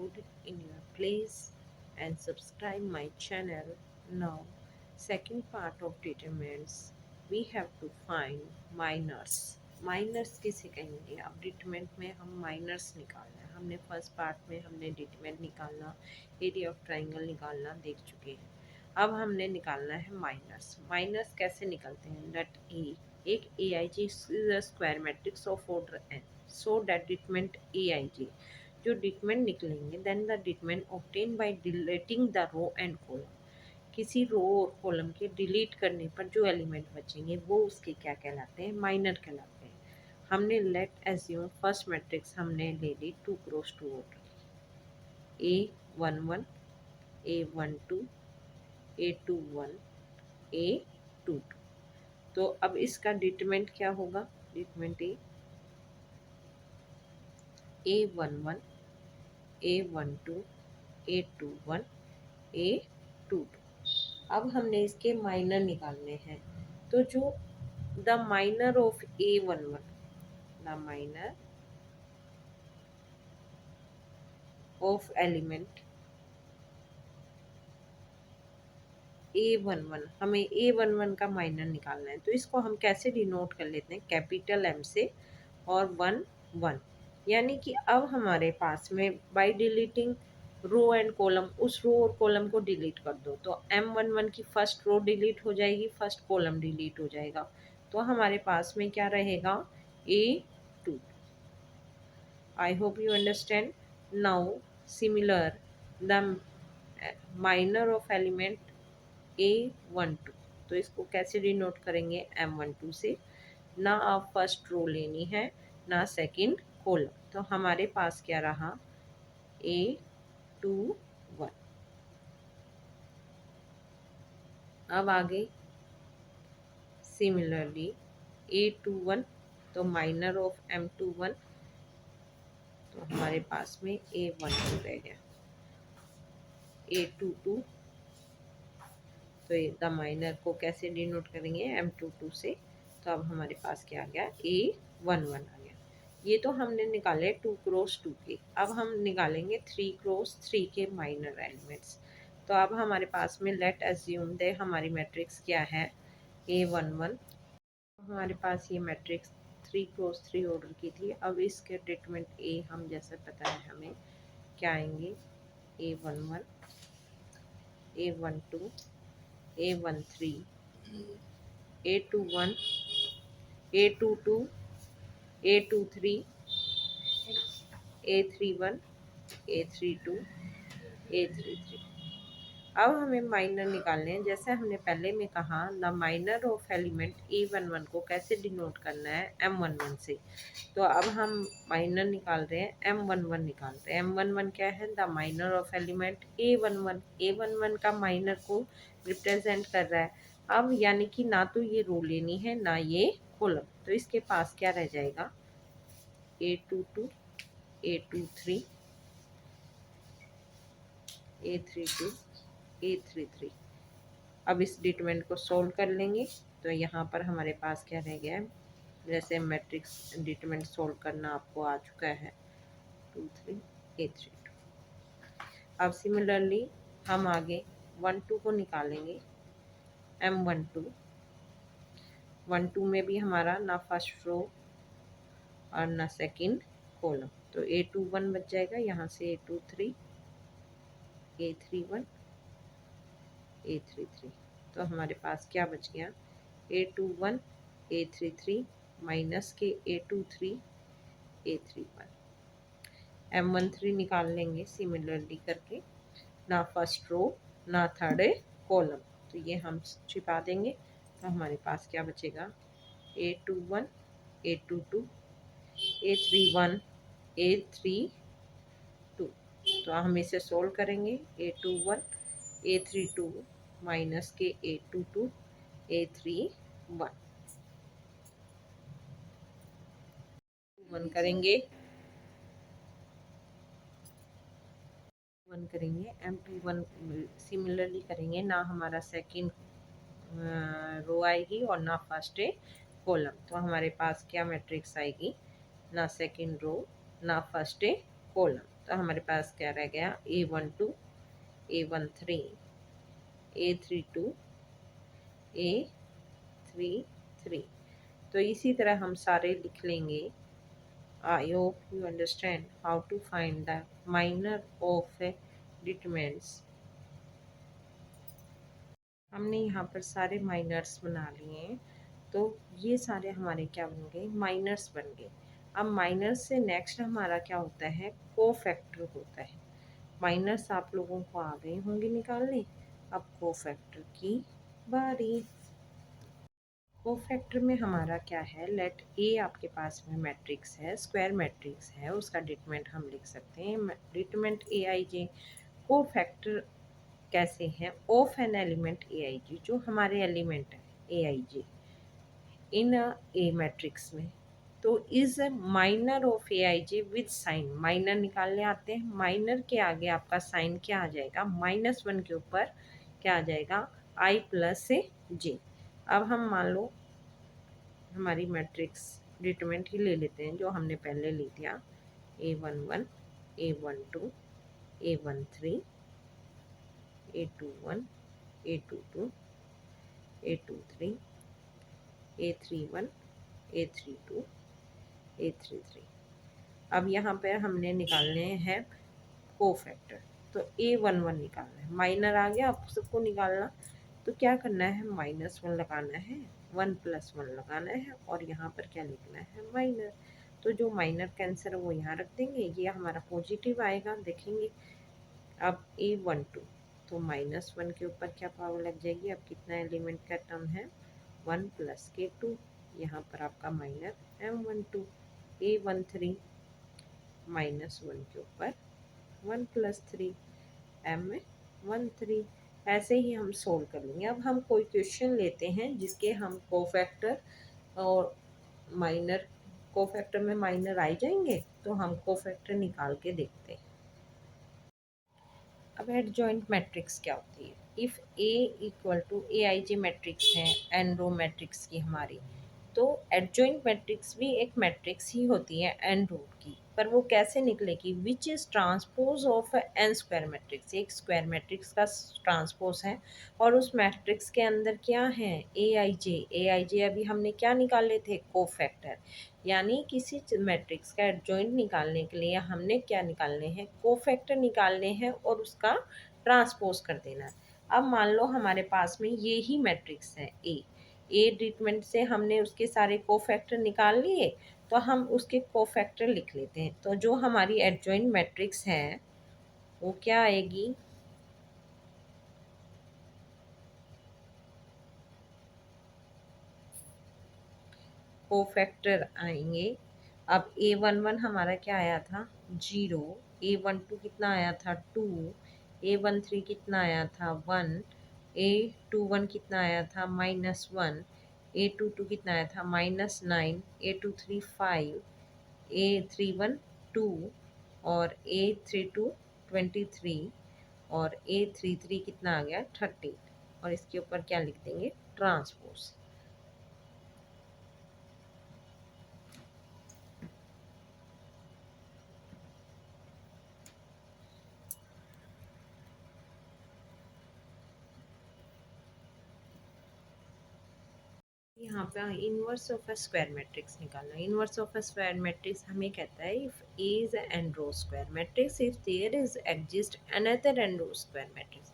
put it in your place and subscribe my channel. Now, second part of determinants, we have to find minors. Minors किसे कहेंगे? अब determinant में हम miners निकालना है। हमने फर्स्ट पार्ट में हमने डिटरमिनेंट निकालना, एरिया ऑफ ट्राइंगल निकालना देख चुके हैं। अब हमने निकालना है माइनर्स। माइनर्स कैसे निकलते हैं? लेट ए एक AIG square matrix of order n so that determinant AIG जो डिटरमिनेंट निकलेंगे then the determinant obtain by deleting the row and column. किसी रो और कॉलम के डिलीट करने पर जो एलिमेंट बचेंगे वो उसके क्या कहलाते हैं? माइनर कहलाते हैं। हमने लेट एज्यूम फर्स्ट मैट्रिक्स हमने ले ली 2 cross 2 order A11 A12 A21 A22। तो अब इसका डिटरमिनेंट क्या होगा? Determinant A11 A12 A21 A22। अब हमने इसके माइनर निकालने हैं। तो जो the minor of A11, the minor of element A11, हमें A11 का माइनर निकालना है। तो इसको हम कैसे डिनोट कर लेते हैं? कैपिटल M से और 1 1। यानी कि अब हमारे पास में by deleting row and column, उस रो और कॉलम को डिलीट कर दो तो M11 की फर्स्ट रो डिलीट हो जाएगी, फर्स्ट कॉलम डिलीट हो जाएगा। तो हमारे पास में क्या रहेगा? A2। I hope you understand. Now similar the minor of element A12, तो इसको कैसे डिनोट करेंगे? M12 से। ना आप फर्स्ट रो लेनी है ना सेकंड कॉलम, तो हमारे पास क्या रहा? A21। अब आगे सिमिलरली A21, तो माइनर ऑफ M21, तो हमारे पास में A12 रह गया। A22, तो द माइनर को कैसे डिनोट करेंगे? M22 से। तो अब हमारे पास क्या आ गया? A11 आ गया। ये तो हमने निकाले 2 क्रॉस 2 के। अब हम निकालेंगे 3 क्रॉस 3 के माइनर एलिमेंट्स। तो अब हमारे पास में लेट अज्यूम दे हमारी मैट्रिक्स क्या है? A11। हमारे पास ये मैट्रिक्स 3 क्रॉस 3 ऑर्डर की थी। अब इसके डिटरमिनेंट A हम जैसे पता है हमें क्या आएंगे? A11 A12 A13 A21 A22 A23 A31 A32 A33। अब हमें माइनर निकालने हैं। जैसे हमने पहले में कहा the minor of element A11 को कैसे डिनोट करना है? M11 से। तो अब हम माइनर निकाल रहे हैं, M11 निकाल रहे हैं। M11 क्या है? The minor of element A11। A11 का माइनर को रिप्रेजेंट कर रहा है। अब यानी कि ना तो ये रो लेनी है ना ये कॉलम, तो इसके पास क्या रह जाएगा? A22 A23 A32 A33। अब इस डिटरमिनेंट को सोल्व कर लेंगे तो यहाँ पर हमारे पास क्या रह गया है? जैसे मैट्रिक्स डिटरमिनेंट सोल्व करना आपको आ चुका है 2 3 A32। अब सिमिलरली हम आगे 1 2 को निकालेंगे। M12 12 में भी हमारा ना फर्स्ट रो और ना सेकंड कॉलम, तो A21 बच जाएगा। यहाँ से A23 A31 A33। तो हमारे पास क्या बच गया? A21 A33 माइनस के A23 A31। M13 निकाल लेंगे सिमिलरली करके, ना फर्स्ट रो ना थर्ड कॉलम, तो ये हम छिपा देंगे। तो हमारे पास क्या बचेगा? A21 A22 A31 A32। तो हम इसे सोल्व करेंगे। A21 A32 माइनस के A22 A31 करेंगे M21 सिमिलरली करेंगे, ना हमारा सेकंड रो आएगी और ना फर्स्ट कॉलम, तो हमारे पास क्या मैट्रिक्स आएगी? ना सेकंड रो ना फर्स्ट कॉलम। तो हमारे पास क्या रह गया, A12, A13, A32, A33। तो इसी तरह हम सारे लिख लेंगे। I hope you understand how to find the minor of determinants. हमने यहाँ पर सारे माइनर्स बना लिए हैं, तो ये सारे हमारे क्या बन गए, माइनर्स बन गए। अब माइनर्स से नेक्स्ट हमारा क्या होता है, कोफैक्टर होता है। माइनर्स आप लोगों को आ गए होंगे निकालने, अब कोफैक्टर की बारी। कोफैक्टर में हमारा क्या है, लेट ए आपके पास में मैट्रिक्स है, स्क्वायर मैट्रिक्स है, उसका डिटरमिनेंट हम लिख सकते हैं, determinant A I J. Cofactor कैसे हैं, ऑफ एन एलिमेंट ए आई जी, जो हमारे एलिमेंट है ए आई जी इन ए मैट्रिक्स में, तो is minor of A I J with sign. Minor निकालने आते हैं, माइनर के आगे आपका साइन क्या आ जाएगा, -1 के ऊपर क्या आ जाएगा, आई प्लस जे। अब हम मान लो हमारी मैट्रिक्स डिटरमिनेंट ही ले लेते हैं जो हमने पहले ले लिया, A11, A12, A13, A21, A22, A23, A31, A32, A33। अब यहाँ पर हमने निकालने हैं कोफैक्टर, तो A11 निकालना है, माइनर आ गया आप सबको निकालना, तो क्या करना है, -1 लगाना है, 1 + 1 लगाना है, और यहाँ पर क्या लिखना है, माइनर। तो जो माइनर कैंसर है वो यहाँ रख देंगे, ये हमारा पॉजिटिव आएगा, देखेंगे। अब A12, तो -1 के ऊपर क्या पावर लग जाएगी, अब कितना एलिमेंट का टर्म है, 1 + K2, यहाँ पर आपका माइनर M12। A13, -1 के ऊपर 1 + 3, M13। ऐसे ही हम सोल्व कर लेंगे। अब हम कोई क्वेश्चन लेते हैं जिसके हम कोफैक्टर और माइनर, कोफैक्टर में माइनर आ जाएंगे, तो हम कोफैक्टर निकाल के देखते हैं। अब एडजॉइंट मैट्रिक्स क्या होती है, इफ़ A = AIJ मैट्रिक्स है, एन रो मैट्रिक्स की हमारी, तो एडजॉइंट मैट्रिक्स भी एक मैट्रिक्स ही होती है एन रो की, पर वो कैसे निकलेगी, which is transpose of an square matrix, एक स्क्वायर मैट्रिक्स का ट्रांसपोज है, और उस मैट्रिक्स के अंदर क्या है, ए आई जे अभी हमने क्या निकाले थे, कोफैक्टर। यानी किसी मैट्रिक्स का एडजॉइंट निकालने के लिए हमने क्या निकालने हैं, कोफैक्टर निकालने हैं और उसका ट्रांसपोज कर देना है। अब मान लो हमारे पास में ये ही मैट्रिक्स है ए ट्रीटमेंट से हमने उसके सारे कोफैक्टर निकाल लिए, तो हम उसके कोफैक्टर लिख लेते हैं। तो जो हमारी एडजॉइंट मैट्रिक्स है वो क्या आएगी, कोफैक्टर आएंगे। अब A11 हमारा क्या आया था, 0, A12 कितना आया था, 2, A13 कितना आया था, 1, A21 कितना आया था, -1, A22 कितना आया था, -9, A23 5, A31 2, और A32 23, और A33 कितना आ गया, 30, और इसके ऊपर क्या लिख देंगे, ट्रांसपोज। यहाँ पे inverse of a square matrix निकालना है। Inverse of a square matrix हमें कहता है, if A is n row square matrix, if there is exist another n row square matrix.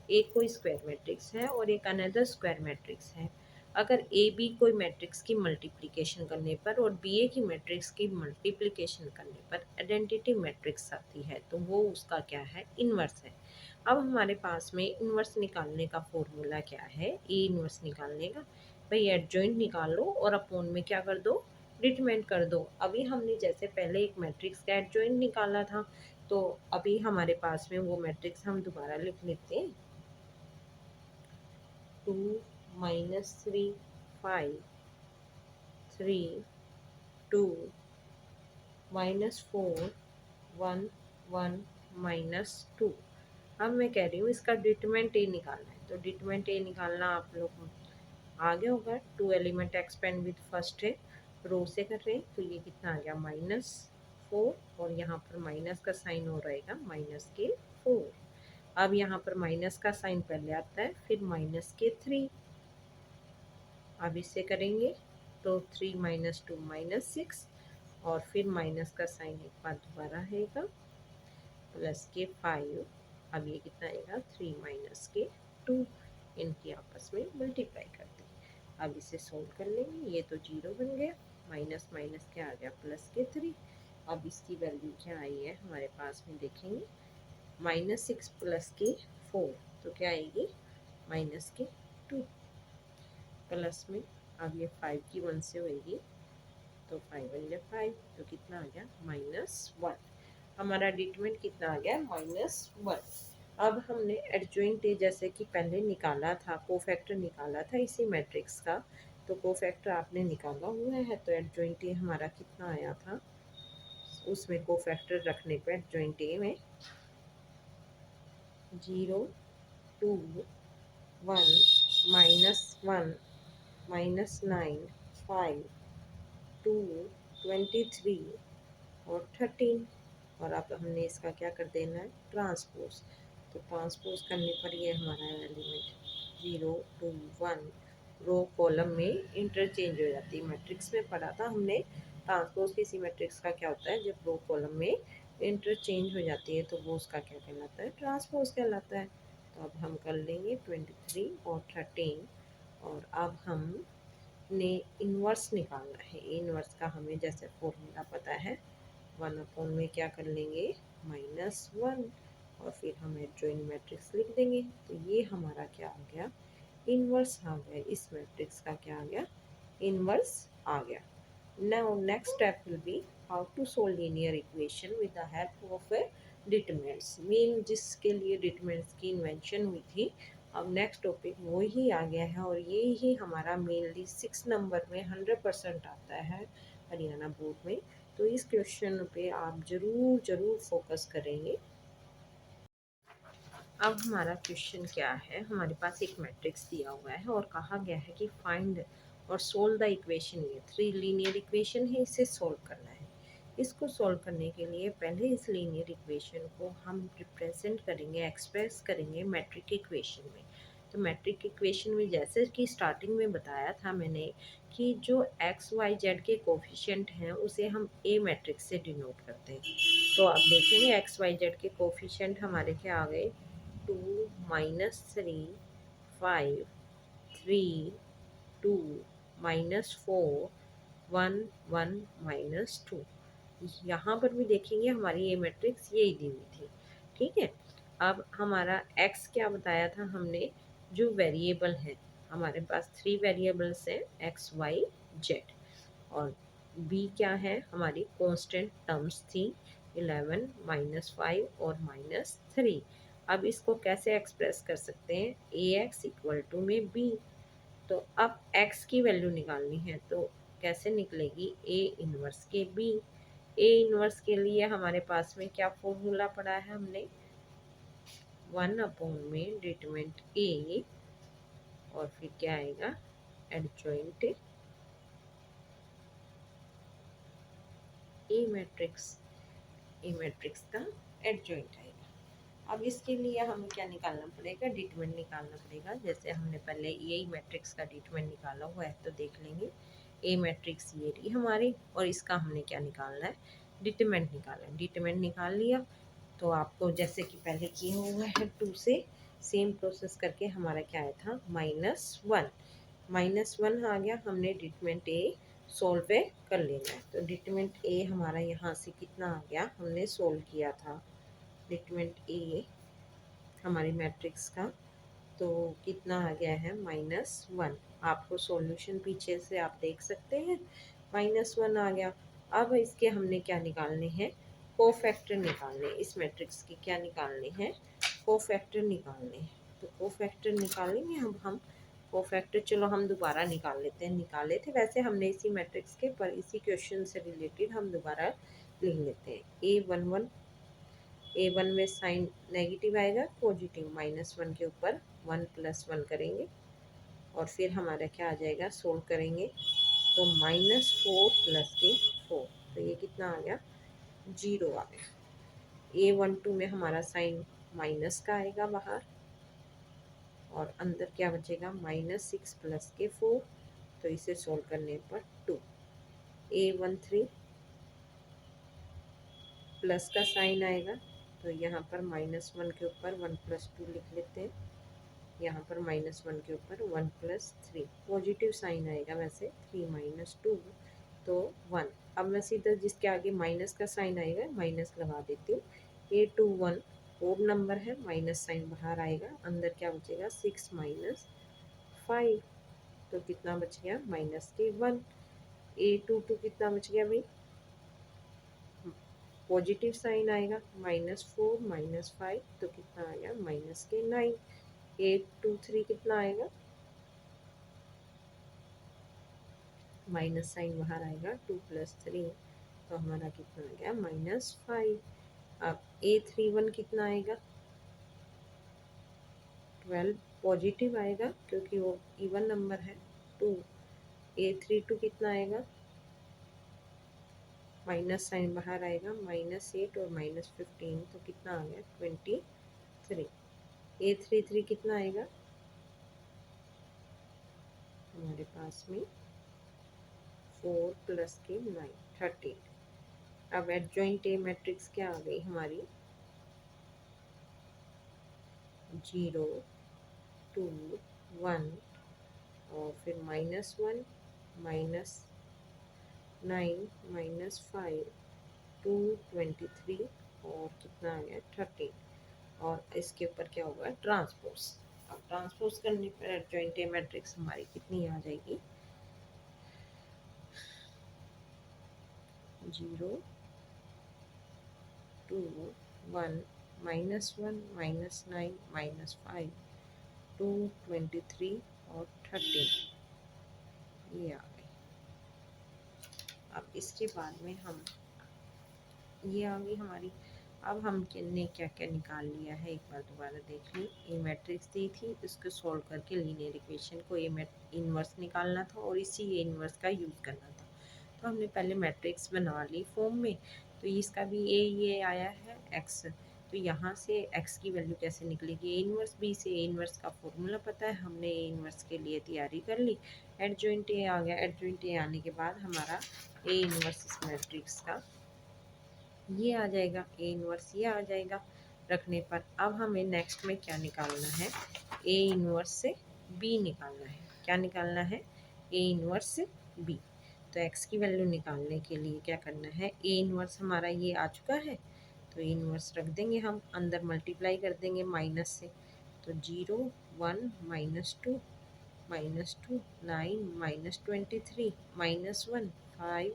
एक कोई स्क्वायर मैट्रिक्स है और एक अनदर स्क्वायर मैट्रिक्स है, अगर ए बी कोई मैट्रिक्स की मल्टीप्लिकेशन करने पर और बी ए की मैट्रिक्स की मल्टीप्लिकेशन करने पर आइडेंटिटी मैट्रिक्स आती है, तो वो उसका क्या है, इनवर्स है। अब हमारे पास में इनवर्स निकालने का फॉर्मूला क्या है, ए इनवर्स निकालने का, भाई एडजॉइंट निकाल लो और अपोन में क्या कर दो, डिटरमिनेंट कर दो। अभी हमने जैसे पहले एक मैट्रिक्स का एडजॉइंट निकाला था, तो अभी हमारे पास में वो मैट्रिक्स हम दोबारा लिख लेते हैं, 2 -3 5 3 2 -4 1 1 -2। अब मैं कह रही हूँ इसका डिटरमिनेंट ए निकालना है, तो डिटरमिनेंट ए निकालना आप लोग आगे होगा। 2 एलिमेंट एक्सपेंड विद फर्स्ट है, रो से कर रहे हैं, तो ये कितना आ गया, -4 4 और यहाँ पर माइनस का साइन हो रहेगा -4। अब यहाँ पर माइनस का साइन पहले आता है, फिर -3। अब इसे करेंगे तो 3 - 2 -6 और फिर माइनस का साइन एक बार दोबारा आएगा +5। अब ये कितना आएगा 3 - 2। इनकी आपस में मल्टीप्लाई करते हैं। अब इसे सोल्व कर लेंगे। ये तो 0 बन गया, माइनस माइनस क्या आ गया +3। अब इसकी वैल्यू क्या आई है हमारे पास में देखेंगे, -6 +4 तो क्या आएगी -2 प्लस में। अब ये 5 की 1 से होएगी तो 5 बन गया 5, तो कितना आ गया -1। हमारा डिटरमिनेंट कितना आ गया -1। अब हमने एडजॉइंट जैसे कि पहले निकाला था, कोफैक्टर निकाला था इसी मैट्रिक्स का, तो कोफैक्टर आपने निकाला हुआ है, तो एडजॉइंट हमारा कितना आया था, उसमें कोफैक्टर रखने पर एडजॉइंट में 0 2 1 -1 -9 5 2 23 और 13। और अब हमने इसका क्या कर देना है, ट्रांसपोज। तो ट्रांसपोज करने पर ये हमारा एलिमेंट 0 2 1 रो कॉलम में इंटरचेंज हो जाती है। मैट्रिक्स में पढ़ा था हमने ट्रांसपोज किसी मैट्रिक्स का क्या होता है, जब रो कॉलम में इंटरचेंज हो जाती है तो वो उसका क्या कहलाता है, ट्रांसपोज कहलाता है। तो अब हम कर लेंगे 23 और 13। और अब हम ने इन्वर्स निकालना है। इन्वर्स का हमें जैसे फॉर्मूला पता है, 1 में क्या कर लेंगे -1 और फिर हम एडजॉइंट मैट्रिक्स लिख देंगे। तो ये हमारा क्या आ गया, इन्वर्स आ गया। इस मैट्रिक्स का क्या आ गया, इन्वर्स आ गया। Now next step will be how to solve linear equation with the help of determinants. Mean जिसके लिए डिटरमिनेंट्स की इन्वेंशन हुई थी, अब नेक्स्ट टॉपिक वो ही आ गया है। और ये ही हमारा मेनली 6 नंबर में 100% आता है हरियाणा बोर्ड में। तो इस क्वेश्चन पे आप ज़रूर ज़रूर फोकस करेंगे। अब हमारा क्वेश्चन क्या है, हमारे पास एक मैट्रिक्स दिया हुआ है और कहा गया है कि फाइंड और सोल्व द इक्वेशन। ये 3 लीनियर इक्वेशन है, इसे सोल्व करना है। इसको सोल्व करने के लिए पहले इस लीनियर इक्वेशन को हम रिप्रेजेंट करेंगे, एक्सप्रेस करेंगे मैट्रिक इक्वेशन में। तो मैट्रिक इक्वेशन में जैसे कि स्टार्टिंग में बताया था मैंने कि जो एक्स वाई जेड के कोफिशिएंट हैं उसे हम ए मैट्रिक्स से डिनोट करते हैं। तो आप देखेंगे एक्स वाई जेड के कोफिशिएंट हमारे क्या आ गए, 2 -3 5 3 2 -4 1 1 -2। यहाँ पर भी देखेंगे हमारी ये मैट्रिक्स यही दी हुई थी। ठीक है। अब हमारा x क्या बताया था हमने, जो वेरिएबल है हमारे पास 3 वेरिएबल्स हैं x y z। और b क्या है, हमारी कांस्टेंट टर्म्स थी 11 -5 और -3। अब इसको कैसे एक्सप्रेस कर सकते हैं, ax इक्वल टू में b। तो अब x की वैल्यू निकालनी है, तो कैसे निकलेगी, a इनवर्स के b। a इनवर्स के लिए हमारे पास में क्या फॉर्मूला पड़ा है हमने, 1 में डिटरमिनेंट a और फिर क्या आएगा adjoint A matrix. A matrix का एडजॉइंट आएगा। अब इसके लिए हमें क्या निकालना पड़ेगा, डिटरमिनेंट निकालना पड़ेगा। जैसे हमने पहले यही मैट्रिक्स का डिटरमिनेंट निकाला हुआ है, तो देख लेंगे ए मैट्रिक्स ये रही हमारी, और इसका हमने क्या निकालना है, डिटरमिनेंट निकालना है। डिटरमिनेंट निकाल लिया तो आपको जैसे कि पहले किया हुआ है 2 से सेम प्रोसेस करके हमारा क्या आया था -1। -1 आ गया, हमने डिटरमिनेंट ए सोल्व पे कर लेना है। तो डिटरमिनेंट ए हमारा यहाँ से कितना आ गया, हमने सोल्व किया था डिटरमिनेंट ए हमारी मैट्रिक्स का, तो कितना आ गया है -1। आपको सॉल्यूशन पीछे से आप देख सकते हैं, -1 आ गया। अब इसके हमने क्या निकालने हैं, कोफैक्टर निकालने हैं। इस मैट्रिक्स के क्या निकालने हैं, कोफैक्टर निकालने हैं। तो कोफैक्टर निकालेंगे अब हम। कोफैक्टर चलो हम दोबारा निकाल लेते हैं, निकाले थे वैसे हमने इसी मैट्रिक्स के, पर इसी क्वेश्चन से रिलेटेड हम दोबारा लिख लेते हैं। A1 में साइन नेगेटिव आएगा, पॉजिटिव -1 के ऊपर 1 + 1 करेंगे और फिर हमारा क्या आ जाएगा, सोल्व करेंगे तो -4 + 4। तो ये कितना आ गया जीरो आ गया। A12 में हमारा साइन माइनस का आएगा बाहर, और अंदर क्या बचेगा, -6 प्लस के 4, तो इसे सोल्व करने पर 2। A13 प्लस का साइन आएगा, तो यहाँ पर -1 के ऊपर 1 + 2 लिख लेते हैं, यहाँ पर -1 के ऊपर 1 + 3, पॉजिटिव साइन आएगा वैसे, 3 - 2 तो 1। अब मैं सीधा जिसके आगे माइनस का साइन आएगा माइनस लगा देती हूँ। A21 ओड नंबर है, माइनस साइन बाहर आएगा, अंदर क्या बचेगा, 6 - 5, तो कितना बच गया, -1। A22 कितना बच गया भाई, पॉजिटिव साइन आएगा, -4 - 5, तो कितना आ गया, -9। A23 कितना आएगा, माइनस साइन बाहर आएगा, 2 + 3, तो हमारा कितना आ गया, -5। अब A31 कितना आएगा, 12 पॉजिटिव आएगा क्योंकि वो इवन नंबर है, 2। A32 कितना आएगा, माइनस साइन बाहर आएगा, -8 और -15, तो कितना आ गया, 23। A33 कितना आएगा, हमारे पास में 4 + के 9, 13। अब एडजॉइंट ए मैट्रिक्स क्या आ गई हमारी, 0 2 1, और फिर -1 -9 -5 2 23, और कितना आ गया, 13। और इसके ऊपर क्या होगा, ट्रांसपोज। अब ट्रांसपोज करने पर एडजॉइंट ए मैट्रिक्स हमारी कितनी आ जाएगी, 0 2 1 -1 -9 -5 2 23 और 13, ये आ गई। अब इसके बाद में हम, ये आ गई हमारी। अब हम ने क्या क्या निकाल लिया है, एक बार दोबारा देख ली। ए मैट्रिक्स दी थी, इसको सॉल्व करके लीनियर इक्वेशन को ए इन्वर्स निकालना था और इसी ए इन्वर्स का यूज़ करना था। तो हमने पहले मैट्रिक्स बना ली फॉर्म में, तो इसका भी ए ये आया है एक्स, तो यहाँ से एक्स की वैल्यू कैसे निकलेगी, ए इन्वर्स बी से। ए इन्वर्स का फॉर्मूला पता है, हमने ए इन्वर्स के लिए तैयारी कर ली। एडजॉइंट ए आ गया, एडजॉइंट ए आने के बाद हमारा ए इन्वर्स इस मैट्रिक्स का ये आ जाएगा, ए इन्वर्स ये आ जाएगा रखने पर। अब हमें नेक्स्ट में क्या निकालना है, ए इन्वर्स से बी निकालना है। क्या निकालना है, ए इन्वर्स से बी। तो एक्स की वैल्यू निकालने के लिए क्या करना है, ए इन्वर्स हमारा ये आ चुका है, तो ए इन्वर्स रख देंगे हम, अंदर मल्टीप्लाई कर देंगे माइनस से, तो 0 1 -2 -2 9 -23 -1 5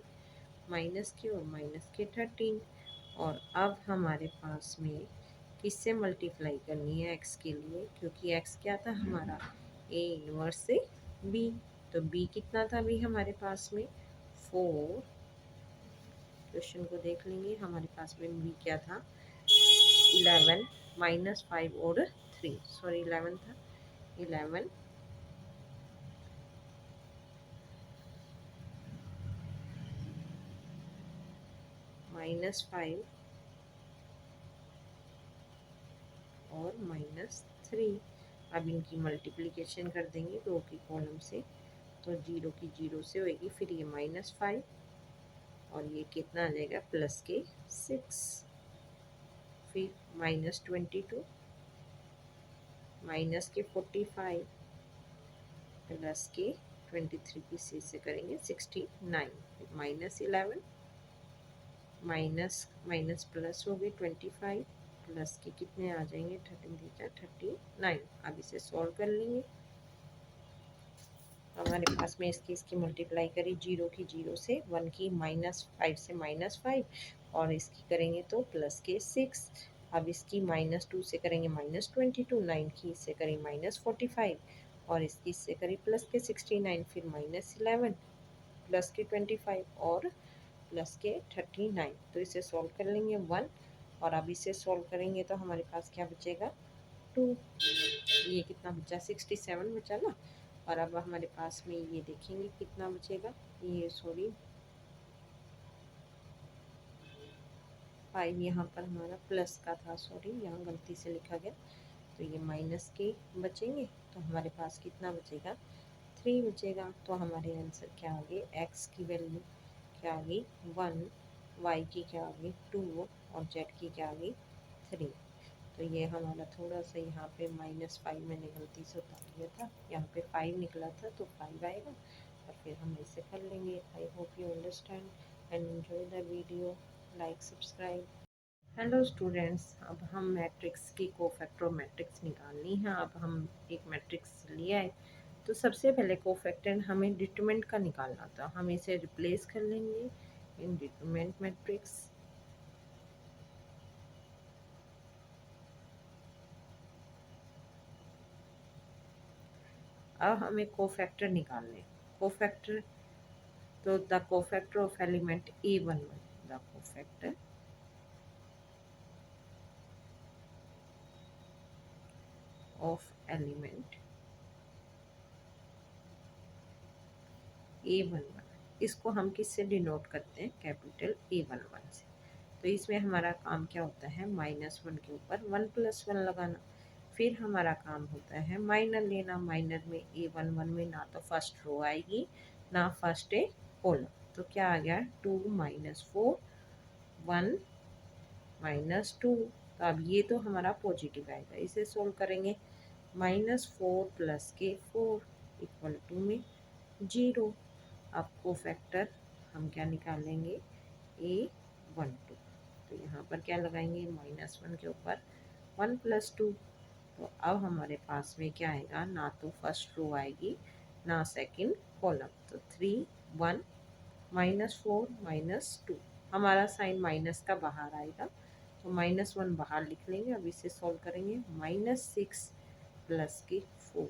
माइनस के और माइनस के 13। और अब हमारे पास में किससे मल्टीप्लाई करनी है एक्स के लिए, क्योंकि एक्स क्या था हमारा, ए इनवर्स से बी, तो बी कितना था अभी हमारे पास में 4। क्वेश्चन को देख लेंगे, हमारे पास में बी क्या था, 11 -5 और 3, सॉरी 11 था, 11 -5 और -3। अब इनकी मल्टीप्लिकेशन कर देंगे दो की कॉलम से, तो 0 की 0 से होएगी, फिर ये -5 और ये कितना आ जाएगा, प्लस के 6, फिर -22 माइनस के 45 प्लस के 23 की सी से करेंगे 69, फिर -11 माइनस माइनस प्लस हो गए 25 प्लस के कितने आ जाएंगे, 13 39। अब इसे सॉल्व कर लेंगे। हमारे पास में इसकी मल्टीप्लाई करी, 0 की 0 से, 1 की -5 से -5, और इसकी करेंगे तो प्लस के 6। अब इसकी -2 से करेंगे -22, 9 की इससे करें -45, और इसकी इससे करी प्लस के 69, फिर -11 प्लस के 25 और प्लस के 39। तो इसे सॉल्व कर लेंगे 1, और अब इसे सॉल्व करेंगे तो हमारे पास क्या बचेगा, 2। ये कितना बचा, 67 बचा ना। और अब हमारे पास में ये देखेंगे कितना बचेगा, ये सॉरी फाइव यहाँ पर हमारा प्लस का था, सॉरी यहाँ गलती से लिखा गया, तो ये माइनस के बचेंगे, तो हमारे पास कितना बचेगा, थ्री बचेगा। तो हमारे आंसर क्या आ गए, एक्स की वैल्यू क्या आ गई, वन, वाई की क्या आ गई, टू, और जेड की क्या आ गई, थ्री। तो ये हमारा थोड़ा सा यहाँ पे -5 मैंने गलती से उतार दिया था, यहाँ पे 5 निकला था तो 5 आएगा, और फिर हम ऐसे कर लेंगे। I hope you understand and enjoy the video, like subscribe. Hello students, अब हम मैट्रिक्स की कोफैक्टर मैट्रिक्स निकालनी है। अब हम एक मैट्रिक्स ले आए, तो सबसे पहले कोफैक्टर हमें डिटरमिनेंट का निकालना था, हम इसे रिप्लेस कर लेंगे इन डिटरमिनेंट मैट्रिक्स। अब हमें कोफैक्टर निकालने, कोफैक्टर, तो the cofactor of element A11, the cofactor of element A11, इसको हम किससे डिनोट करते हैं, कैपिटल A11 से। तो इसमें हमारा काम क्या होता है, -1 के ऊपर 1+1 लगाना। फिर हमारा काम होता है माइनर लेना, माइनर में A11 में ना तो फर्स्ट रो आएगी ना फर्स्ट ए कॉलम, तो क्या आ गया, 2 - 4 1 -2। तो अब ये तो हमारा पॉजिटिव आएगा, इसे सोल्व करेंगे, -4 + के 4 = में 0। अब कोफैक्टर हम क्या निकालेंगे, A12, तो यहाँ पर क्या लगाएंगे, -1 के ऊपर 1+2। तो अब हमारे पास में क्या आएगा, ना तो फर्स्ट रो आएगी ना सेकंड कॉलम, तो 3 1 -4 -2, हमारा साइन माइनस का बाहर आएगा, तो -1 बाहर लिख लेंगे। अब इसे सॉल्व करेंगे, -6 + के 4,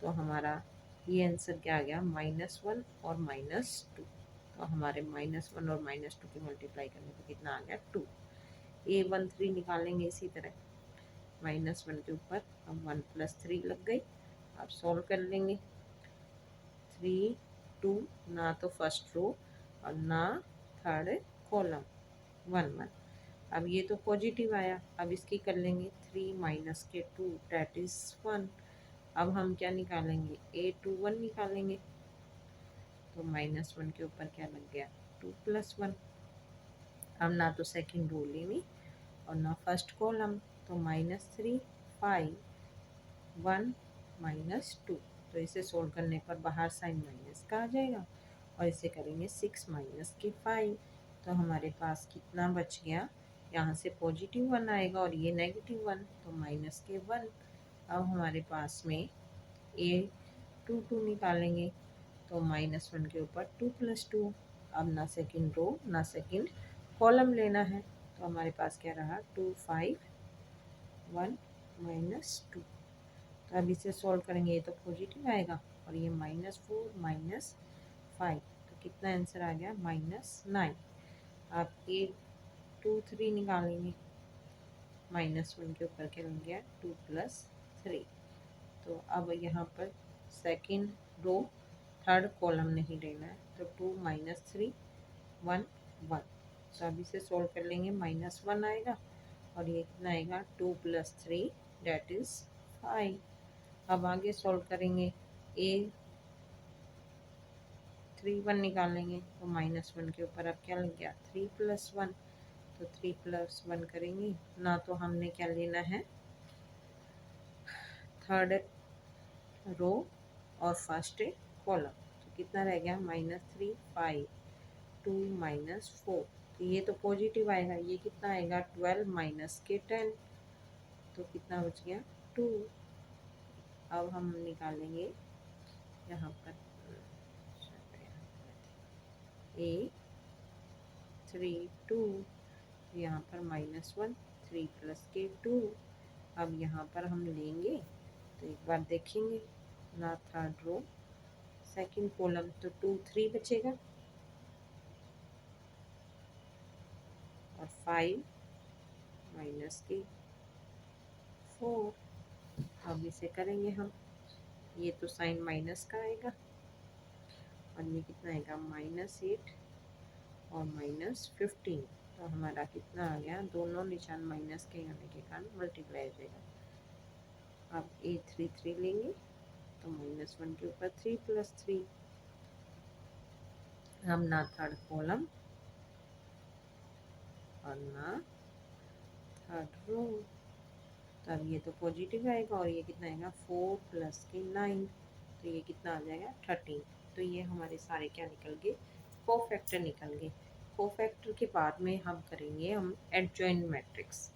तो हमारा ये आंसर क्या आ गया, -1 और -2। तो हमारे -1 और -2 की मल्टीप्लाई करने पर कितना आ गया, 2। A13 निकालेंगे इसी तरह, -1 के ऊपर अब 1 + 3 लग गई। अब सॉल्व कर लेंगे, 3 2, ना तो फर्स्ट रो और ना थर्ड कॉलम, 1 1। अब ये तो पॉजिटिव आया, अब इसकी कर लेंगे 3 - के 2 दैट इज़ 1। अब हम क्या निकालेंगे, A21 निकालेंगे, तो -1 के ऊपर क्या लग गया, 2 + 1। अब ना तो सेकंड रो लेनी और ना फर्स्ट कॉलम, तो -3 5 1 -2। तो इसे सोल्व करने पर बाहर साइन माइनस का आ जाएगा, और इसे करेंगे 6 - के 5, तो हमारे पास कितना बच गया, यहाँ से पॉजिटिव 1 आएगा और ये -1, तो माइनस के 1। अब हमारे पास में A22 निकालेंगे, तो -1 के ऊपर 2 + 2। अब ना सेकंड रो ना सेकंड कॉलम लेना है, तो हमारे पास क्या रहा, 2 5 1 -2। तो अब इसे सॉल्व करेंगे, ये तो पॉजिटिव आएगा और ये -4 -5, तो कितना आंसर आ गया, -9। आप A23 निकालेंगे, -1 के ऊपर क्या लग गया, 2 + 3। तो अब यहाँ पर सेकंड रो थर्ड कॉलम नहीं लेना है, तो 2 - 3 1 1। तो अब इसे सॉल्व कर लेंगे, -1 आएगा और ये कितना आएगा, 2 + 3 दैट इज़ 5। अब आगे सॉल्व करेंगे, A31 निकालेंगे, तो -1 के ऊपर अब क्या लग गया, 3 + 1, तो 3 + 1 करेंगे, ना तो हमने क्या लेना है, थर्ड रो और फर्स्ट कॉलम, तो कितना रह गया, -3 5 2 -4। तो ये तो पॉजिटिव आएगा, ये कितना आएगा, 12 - के 10, तो कितना बच गया, 2। अब हम निकालेंगे यहाँ पर A32, यहाँ पर -1 3 + के 2। अब यहाँ पर हम लेंगे, तो एक बार देखेंगे, ना थर्ड रो सेकंड कॉलम, तो 2 3 बचेगा और 5 - के 4। अब इसे करेंगे हम, ये तो साइन माइनस का आएगा और ये कितना आएगा, -8 और -15। तो हमारा कितना आ गया, दोनों निशान माइनस के होने के कारण मल्टीप्लाई हो जाएगा। अब ए 3 लेंगे तो -1 के ऊपर 3 + 3, हम ना थर्ड कॉलम और ना थर्ड रो। तब ये तो पॉजिटिव आएगा और ये कितना आएगा 4 + के 9, तो ये कितना आ जाएगा 13। तो ये हमारे सारे क्या निकल गए, कोफैक्टर निकल गए। कोफैक्टर के बाद में हम करेंगे एडजॉइंट मैट्रिक्स।